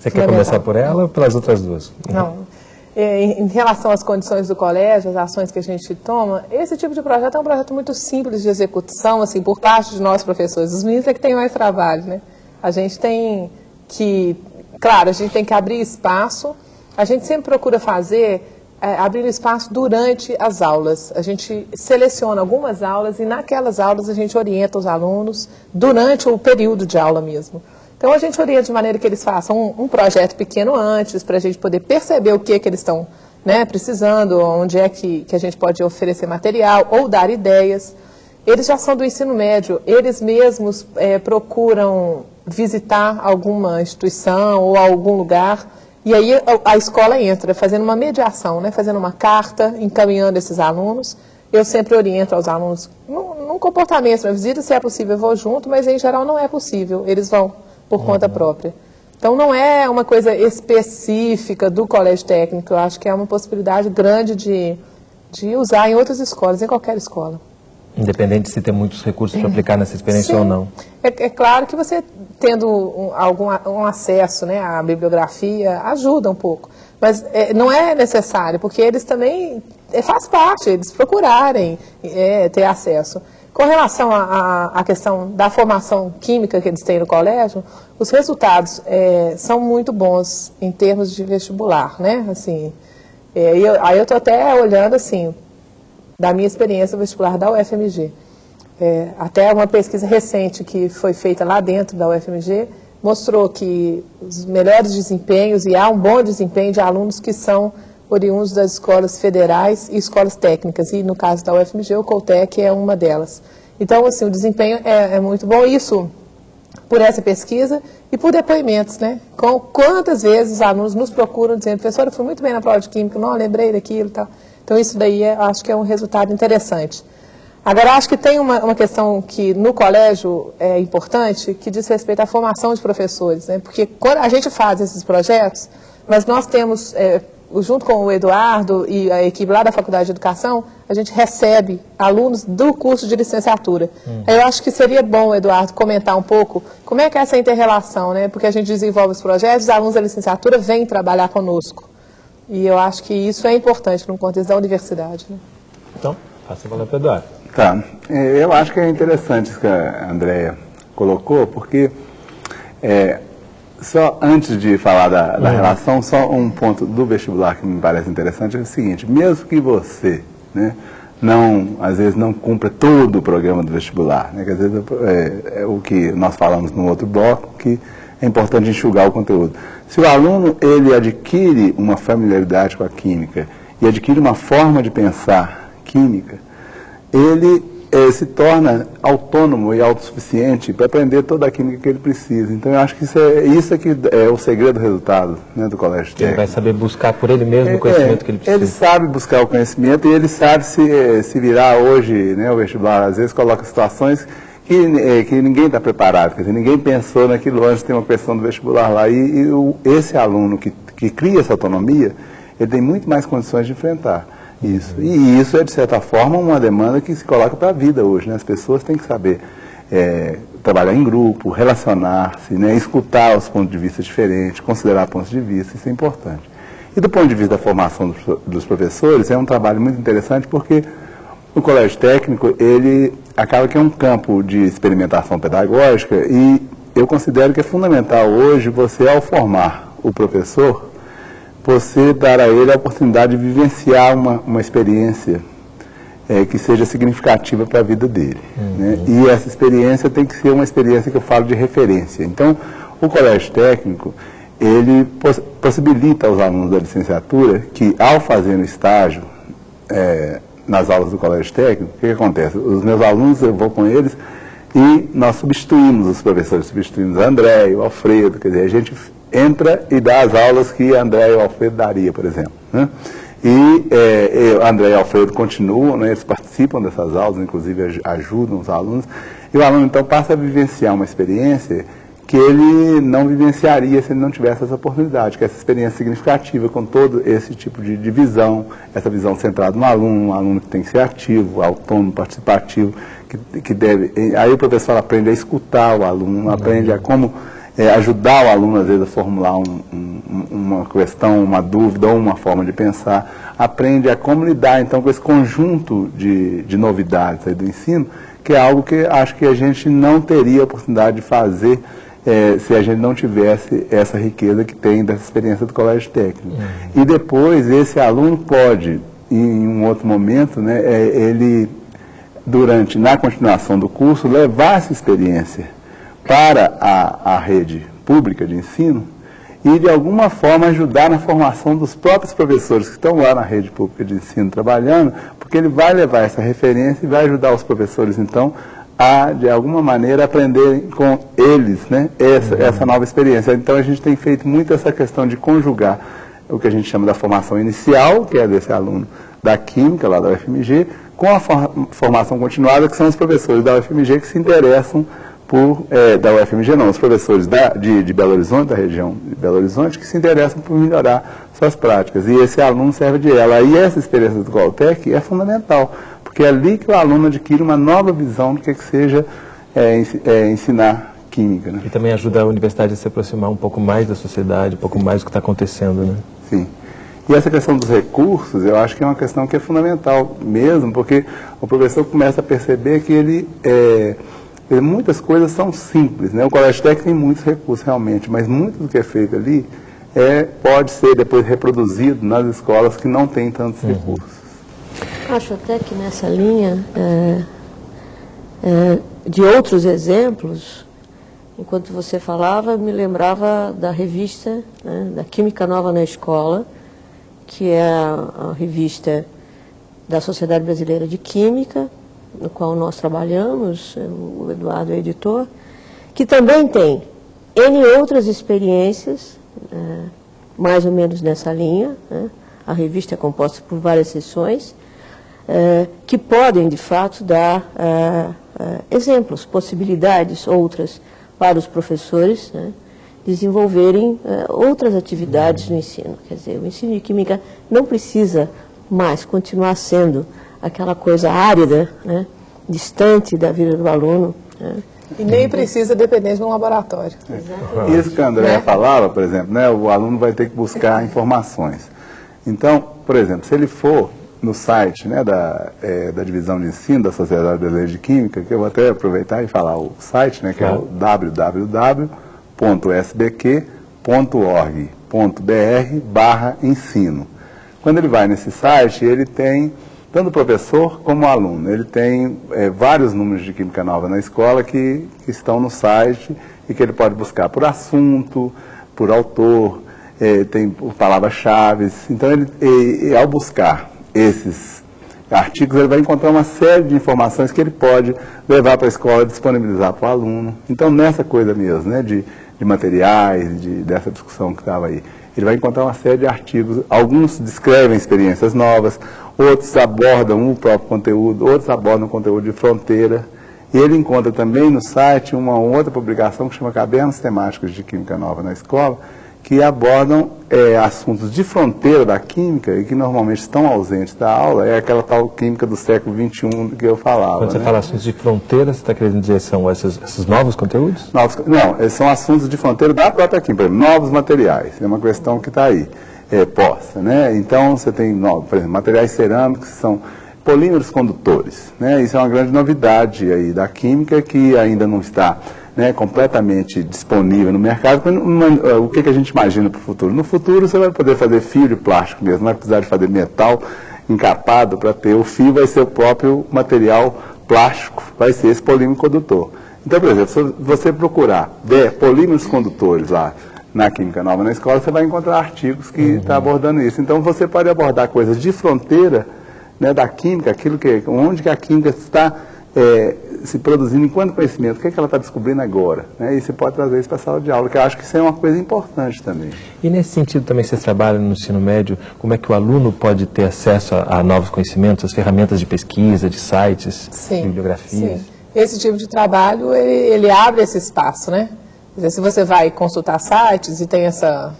Speaker 1: Você quer começar por ela ou pelas outras duas?
Speaker 3: Não. Em relação às condições do colégio, as ações que a gente toma, esse tipo de projeto é um projeto muito simples de execução, assim, por parte de nós professores. Os meninos é que têm mais trabalho, né? A gente tem que, claro, a gente tem que abrir espaço. A gente sempre procura fazer, abrir espaço durante as aulas. A gente seleciona algumas aulas e naquelas aulas a gente orienta os alunos durante o período de aula mesmo. Então, a gente orienta de maneira que eles façam um projeto pequeno antes, para a gente poder perceber o que eles estão, né, precisando, onde é que a gente pode oferecer material ou dar ideias. Eles já são do ensino médio, eles mesmos procuram visitar alguma instituição ou algum lugar, e aí a escola entra fazendo uma mediação, né, fazendo uma carta, encaminhando esses alunos. Eu sempre oriento aos alunos num comportamento, na visita, se é possível eu vou junto, mas em geral não é possível, eles vão por conta própria. Então, não é uma coisa específica do colégio técnico, eu acho que é uma possibilidade grande de usar em outras escolas, em qualquer escola.
Speaker 1: Independente de se ter muitos recursos para aplicar nessa experiência ou não.
Speaker 3: É claro que você, tendo um acesso, né, à bibliografia, ajuda um pouco. Mas não é necessário, porque eles também, faz parte, eles procurarem ter acesso. Com relação à questão da formação química que eles têm no colégio, os resultados são muito bons em termos de vestibular, né? Assim, aí eu estou até olhando, assim, da minha experiência no vestibular da UFMG. Até uma pesquisa recente que foi feita lá dentro da UFMG mostrou que os melhores desempenhos, e há um bom desempenho de alunos que são oriundos das escolas federais e escolas técnicas, e no caso da UFMG, o Coltec é uma delas. Então, assim, o desempenho é muito bom, isso por essa pesquisa e por depoimentos, né? Quantas vezes os alunos nos procuram dizendo, professora, eu fui muito bem na prova de química, não lembrei daquilo e tal. Então, isso daí acho que é um resultado interessante. Agora, acho que tem uma questão que no colégio é importante, que diz respeito à formação de professores, né? Porque quando a gente faz esses projetos, mas nós temos, junto com o Eduardo e a equipe lá da Faculdade de Educação, a gente recebe alunos do curso de licenciatura. Eu acho que seria bom, Eduardo, comentar um pouco como é que é essa inter-relação, né? Porque a gente desenvolve os projetos, os alunos da licenciatura vêm trabalhar conosco. E eu acho que isso é importante no contexto da universidade, né?
Speaker 1: Então, passa a palavra para o Eduardo.
Speaker 15: Tá. Eu acho que é interessante isso que a Andréia colocou, porque só antes de falar da relação, só um ponto do vestibular que me parece interessante é o seguinte: mesmo que você, né, às vezes não cumpra todo o programa do vestibular, né, que às vezes é o que nós falamos no outro bloco, que é importante enxugar o conteúdo. Se o aluno ele adquire uma familiaridade com a química e adquire uma forma de pensar química, ele se torna autônomo e autossuficiente para aprender toda a química que ele precisa. Então, eu acho que isso é que é o segredo do resultado, né, do colégio técnico.
Speaker 1: Ele vai saber buscar por ele mesmo o conhecimento que ele precisa.
Speaker 15: Ele sabe buscar o conhecimento e ele sabe se virar hoje, né, o vestibular, às vezes, coloca situações que ninguém está preparado, quer dizer, ninguém pensou naquilo antes, tem uma questão do vestibular lá. Esse aluno que cria essa autonomia, ele tem muito mais condições de enfrentar isso. E isso é, de certa forma, uma demanda que se coloca para a vida hoje, né? As pessoas têm que saber trabalhar em grupo, relacionar-se, né? Escutar os pontos de vista diferentes, considerar pontos de vista, isso é importante. E do ponto de vista da formação dos professores, é um trabalho muito interessante porque o colégio técnico, ele acaba que é um campo de experimentação pedagógica e eu considero que é fundamental hoje você, ao formar o professor, você dar a ele a oportunidade de vivenciar uma experiência que seja significativa para a vida dele. Né? E essa experiência tem que ser uma experiência que eu falo de referência. Então, o colégio técnico, ele possibilita aos alunos da licenciatura que, ao fazer um estágio nas aulas do colégio técnico, o que acontece? Os meus alunos, eu vou com eles e nós substituímos os professores, substituímos a André e o Alfredo, quer dizer, a gente entra e dá as aulas que a André e o Alfredo daria, por exemplo. Né? E a André e o Alfredo continuam, né, eles participam dessas aulas, inclusive ajudam os alunos, e o aluno então passa a vivenciar uma experiência que ele não vivenciaria se ele não tivesse essa oportunidade, que é essa experiência significativa com todo esse tipo de visão, essa visão centrada no aluno, um aluno que tem que ser ativo, autônomo, participativo, que deve... Aí o professor aprende a escutar o aluno, aprende a como ajudar o aluno, às vezes, a formular uma questão, uma dúvida ou uma forma de pensar, aprende a como lidar, então, com esse conjunto de novidades aí do ensino, que é algo que acho que a gente não teria a oportunidade de fazer se a gente não tivesse essa riqueza que tem dessa experiência do colégio técnico. E depois, esse aluno pode, em um outro momento, né, ele, na continuação do curso, levar essa experiência para a rede pública de ensino e, de alguma forma, ajudar na formação dos próprios professores que estão lá na rede pública de ensino trabalhando, porque ele vai levar essa referência e vai ajudar os professores, então, a, de alguma maneira, aprenderem com eles, né, essa nova experiência. Então, a gente tem feito muito essa questão de conjugar o que a gente chama da formação inicial, que é desse aluno da Química, lá da UFMG, com a formação continuada, que são os professores da UFMG que se interessam da UFMG não, os professores de Belo Horizonte, da região de Belo Horizonte, que se interessam por melhorar suas práticas. E esse aluno serve de ela. E essa experiência do Qualtec é fundamental, porque é ali que o aluno adquire uma nova visão do que seja ensinar química. Né?
Speaker 1: E também ajuda a universidade a se aproximar um pouco mais da sociedade, um pouco mais do que está acontecendo, né?
Speaker 15: Sim. E essa questão dos recursos, eu acho que é uma questão que é fundamental mesmo, porque o professor começa a perceber que muitas coisas são simples, né? O colégio técnico tem muitos recursos realmente, mas muito do que é feito ali pode ser depois reproduzido nas escolas que não têm tantos recursos.
Speaker 14: Acho até que nessa linha de outros exemplos, enquanto você falava, me lembrava da revista, né, da Química Nova na Escola, que é a revista da Sociedade Brasileira de Química, no qual nós trabalhamos, o Eduardo é editor, que também tem N outras experiências, mais ou menos nessa linha, né? A revista é composta por várias seções, que podem, de fato, dar exemplos, possibilidades, outras, para os professores, né, desenvolverem outras atividades no ensino. Quer dizer, o ensino de química não precisa mais continuar sendo aquela coisa árida, né, distante da vida do aluno. Né.
Speaker 3: E nem precisa depender de um laboratório.
Speaker 15: Isso que a Andréa falava, por exemplo, né, o aluno vai ter que buscar informações. Então, por exemplo, se ele for no site, né, da Divisão de Ensino da Sociedade Brasileira de Química, que eu vou até aproveitar e falar o site, né, que é o www.sbq.org.br/ensino. Quando ele vai nesse site, ele tem, tanto o professor como o aluno, ele tem vários números de Química Nova na escola que estão no site e que ele pode buscar por assunto, por autor, tem por palavras-chave. Então, ao buscar esses artigos, ele vai encontrar uma série de informações que ele pode levar para a escola e disponibilizar para o aluno. Então, nessa coisa mesmo, né, de materiais, dessa discussão que estava aí, ele vai encontrar uma série de artigos. Alguns descrevem experiências novas, outros abordam o próprio conteúdo, outros abordam o conteúdo de fronteira. E ele encontra também no site uma outra publicação que chama Cadernos Temáticos de Química Nova na Escola, que abordam assuntos de fronteira da química e que normalmente estão ausentes da aula, é aquela tal química do século XXI que eu falava.
Speaker 1: Quando você fala assuntos de fronteira, você está querendo dizer que são esses novos conteúdos?
Speaker 15: Não, são assuntos de fronteira da própria química, por exemplo, novos materiais, é uma questão que está aí, posta, né? Então, você tem, por exemplo, materiais cerâmicos que são polímeros condutores, né? Isso é uma grande novidade aí da química que ainda não está, né, completamente disponível no mercado. O que a gente imagina para o futuro? No futuro você vai poder fazer fio de plástico mesmo, não vai precisar de fazer metal encapado para ter. O fio vai ser o próprio material plástico, vai ser esse polímero condutor. Então, por exemplo, se você procurar polímeros condutores lá na Química Nova na Escola, você vai encontrar artigos que estão abordando isso. Então, você pode abordar coisas de fronteira, né, da química, onde que a química está se produzindo enquanto conhecimento, o que ela está descobrindo agora, né? E você pode trazer isso para a sala de aula, que eu acho que isso é uma coisa importante também.
Speaker 1: E nesse sentido também vocês trabalham no ensino médio, como é que o aluno pode ter acesso a novos conhecimentos, as ferramentas de pesquisa, de sites, bibliografias?
Speaker 3: Sim. Esse tipo de trabalho, ele abre esse espaço, né? Quer dizer, se você vai consultar sites e tem essa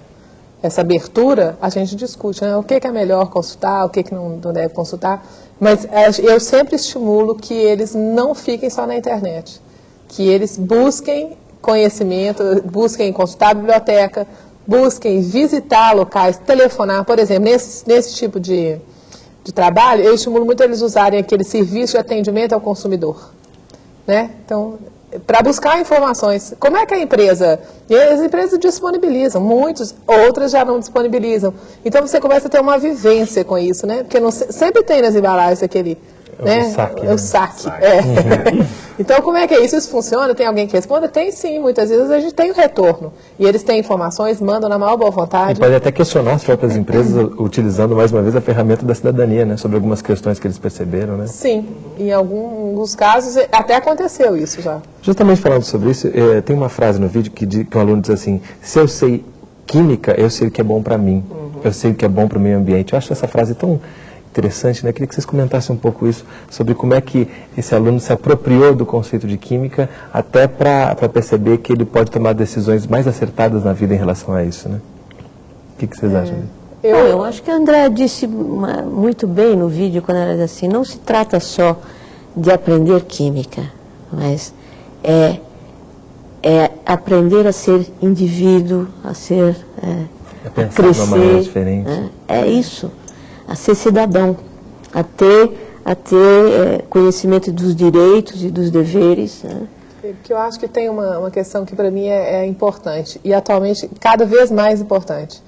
Speaker 3: abertura, a gente discute, né? O que é melhor consultar, o que não deve consultar. Mas eu sempre estimulo que eles não fiquem só na internet, que eles busquem conhecimento, busquem consultar a biblioteca, busquem visitar locais, telefonar, por exemplo, nesse tipo de trabalho, eu estimulo muito eles usarem aquele serviço de atendimento ao consumidor, né? Então, para buscar informações, como é que a empresa, e as empresas disponibilizam, outras já não disponibilizam, então você começa a ter uma vivência com isso, né? Porque sempre tem nas embalagens aquele, né? O saque. Então, como é que é isso? Isso funciona? Tem alguém que responda? Tem sim, muitas vezes a gente tem o retorno. E eles têm informações, mandam na maior boa vontade.
Speaker 1: E pode até questionar as próprias empresas utilizando mais uma vez a ferramenta da cidadania, né? Sobre algumas questões que eles perceberam, né?
Speaker 3: Sim, em alguns casos até aconteceu isso já.
Speaker 1: Justamente falando sobre isso, tem uma frase no vídeo que um aluno diz assim: se eu sei química, eu sei o que é bom para mim, eu sei o que é bom para o meio ambiente. Eu acho essa frase tão interessante, né? Queria que vocês comentassem um pouco isso, sobre como é que esse aluno se apropriou do conceito de química, até para perceber que ele pode tomar decisões mais acertadas na vida em relação a isso, né? O que vocês acham?
Speaker 14: Eu acho que a Andréa disse muito bem no vídeo, quando ela diz assim, não se trata só de aprender química, mas é aprender a ser indivíduo, a ser
Speaker 1: pensar
Speaker 14: crescer,
Speaker 1: de uma maneira diferente.
Speaker 14: É isso. A ser cidadão, a ter conhecimento dos direitos e dos deveres. Né?
Speaker 3: Porque eu acho que tem uma questão que para mim é importante, e atualmente cada vez mais importante.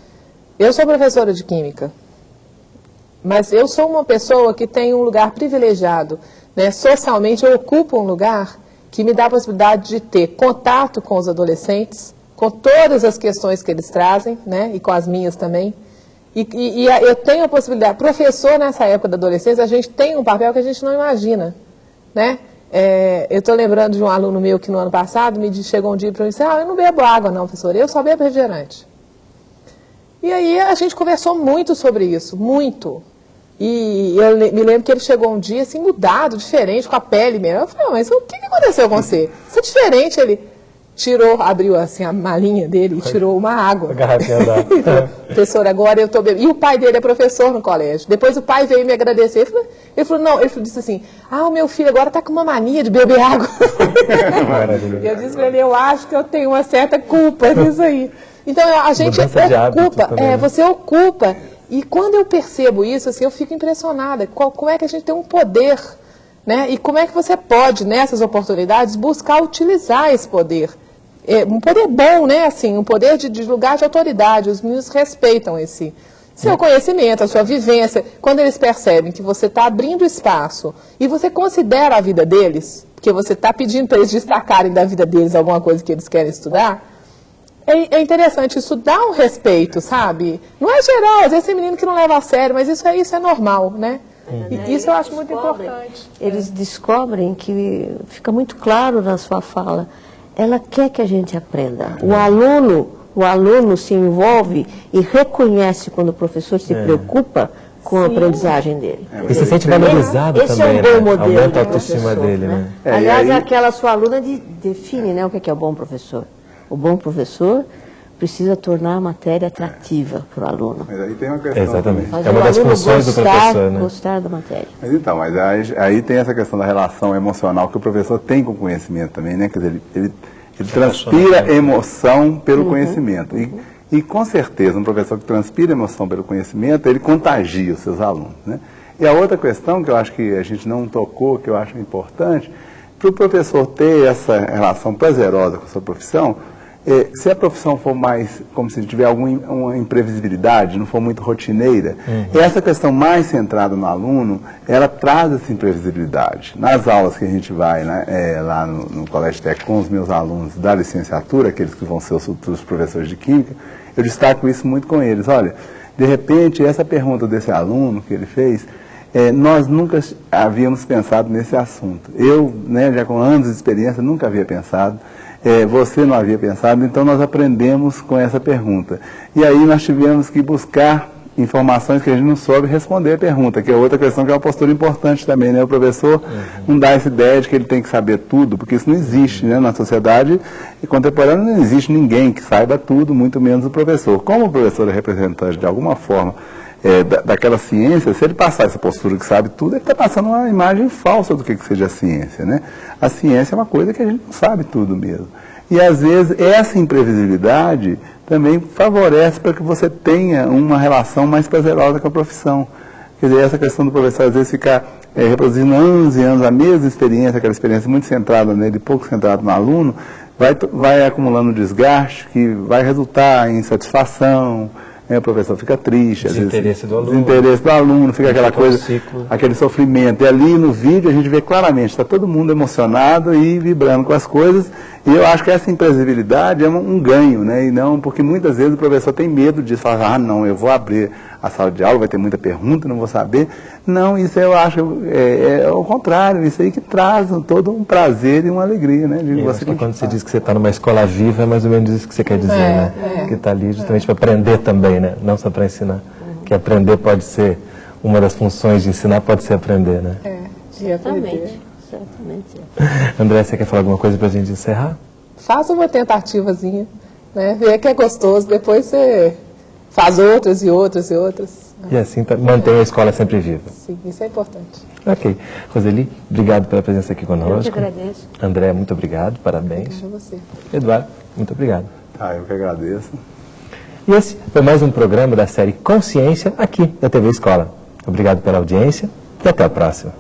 Speaker 3: Eu sou professora de química, mas eu sou uma pessoa que tem um lugar privilegiado, né? Socialmente eu ocupo um lugar que me dá a possibilidade de ter contato com os adolescentes, com todas as questões que eles trazem, né? E com as minhas também. E eu tenho a possibilidade, professor nessa época da adolescência, a gente tem um papel que a gente não imagina, né? Eu estou lembrando de um aluno meu que no ano passado chegou um dia para mim e disse, eu não bebo água não, professor, eu só bebo refrigerante. E aí a gente conversou muito sobre isso, muito. E eu me lembro que ele chegou um dia assim, mudado, diferente, com a pele mesmo. Eu falei, mas o que aconteceu com você? Você é diferente, ele... abriu assim a malinha dele e tirou uma água. A garrafinha d'água. Professor, agora eu estou bebendo. E o pai dele é professor no colégio. Depois o pai veio me agradecer. Ele disse assim, o meu filho agora está com uma mania de beber água. Eu disse para ele, eu acho que eu tenho uma certa culpa nisso aí. Então a gente ocupa, você ocupa. E quando eu percebo isso, assim, eu fico impressionada. Como é que a gente tem um poder, né? E como é que você pode, nessas oportunidades, buscar utilizar esse poder? Um poder bom, né? Assim, um poder de lugar de autoridade. Os meninos respeitam esse seu conhecimento, a sua vivência. Quando eles percebem que você está abrindo espaço e você considera a vida deles, porque você está pedindo para eles destacarem da vida deles alguma coisa que eles querem estudar, é interessante, isso dá um respeito, sabe? Não é geral, às vezes tem menino que não leva a sério, mas isso é normal, né? E isso eu acho muito importante.
Speaker 14: Eles descobrem que fica muito claro na sua fala, ela quer que a gente aprenda. O aluno se envolve e reconhece quando o professor se preocupa com a aprendizagem dele.
Speaker 1: E se sente valorizado
Speaker 14: esse
Speaker 1: também,
Speaker 14: é um bom modelo,
Speaker 1: aumenta a autoestima dele, né?
Speaker 14: Aliás, aquela sua aluna define, né, o que é o bom professor. O bom professor precisa tornar a matéria atrativa para o aluno.
Speaker 13: Mas aí tem uma questão.
Speaker 1: Exatamente.
Speaker 14: Mas
Speaker 1: é uma das funções do professor, né?
Speaker 14: Gostar da matéria.
Speaker 13: Mas aí tem essa questão da relação emocional que o professor tem com o conhecimento também, né? Quer dizer, ele transpira emoção pelo conhecimento. E com certeza, um professor que transpira emoção pelo conhecimento, ele contagia os seus alunos, né? E a outra questão que eu acho que a gente não tocou, que eu acho importante, para o professor ter essa relação prazerosa com a sua profissão, se a profissão for mais, como se tiver alguma imprevisibilidade, não for muito rotineira, essa questão mais centrada no aluno, ela traz essa imprevisibilidade. Nas aulas que a gente vai, né, lá no Colégio Técnico com os meus alunos da licenciatura, aqueles que vão ser os futuros professores de Química, eu destaco isso muito com eles. Olha, de repente, essa pergunta desse aluno que ele fez, nós nunca havíamos pensado nesse assunto. Eu, né, já com anos de experiência, nunca havia pensado. Você não havia pensado, então nós aprendemos com essa pergunta. E aí nós tivemos que buscar informações que a gente não soube responder a pergunta, que é outra questão que é uma postura importante também, né? O professor não dá essa ideia de que ele tem que saber tudo, porque isso não existe, né? Na sociedade contemporânea não existe ninguém que saiba tudo, muito menos o professor. Como o professor é representante de alguma forma daquela ciência, se ele passar essa postura que sabe tudo, ele está passando uma imagem falsa do que seja a ciência, né? A ciência é uma coisa que a gente não sabe tudo mesmo.
Speaker 15: E às vezes essa imprevisibilidade também favorece para que você tenha uma relação mais prazerosa com a profissão. Quer dizer, essa questão do professor às vezes ficar reproduzindo anos e anos a mesma experiência, aquela experiência muito centrada nele, pouco centrada no aluno, vai acumulando um desgaste que vai resultar em insatisfação, o professor fica triste,
Speaker 1: Desinteresse do aluno.
Speaker 15: Desinteresse do aluno, fica aquela coisa, aquele sofrimento. E ali no vídeo a gente vê claramente, está todo mundo emocionado e vibrando com as coisas. E eu acho que essa imprevisibilidade é um ganho, né? E não, porque muitas vezes o professor tem medo de falar, não, eu vou abrir a sala de aula, vai ter muita pergunta, não vou saber. Não, isso eu acho é o contrário, isso aí que traz todo um prazer e uma alegria, né?
Speaker 1: Eu acho que quando você diz que você está numa escola viva, é mais ou menos isso que você quer dizer, né? Que está ali justamente para aprender também, né? Não só para ensinar. Que aprender pode ser, uma das funções de ensinar pode ser aprender, né?
Speaker 14: Certamente. Certamente.
Speaker 1: André, você quer falar alguma coisa para a gente encerrar?
Speaker 3: Faça uma tentativazinha, né? Vê que é gostoso, depois você faz outras e outras e outras.
Speaker 1: E assim mantém a escola sempre viva.
Speaker 3: Sim, isso é importante.
Speaker 1: Ok. Roseli, obrigado pela presença aqui conosco.
Speaker 14: Eu que agradeço.
Speaker 1: André, muito obrigado, parabéns.
Speaker 3: Obrigada a você.
Speaker 1: Eduardo, muito obrigado.
Speaker 15: Eu que agradeço.
Speaker 1: E esse foi mais um programa da série Consciência aqui da TV Escola. Obrigado pela audiência e até a próxima.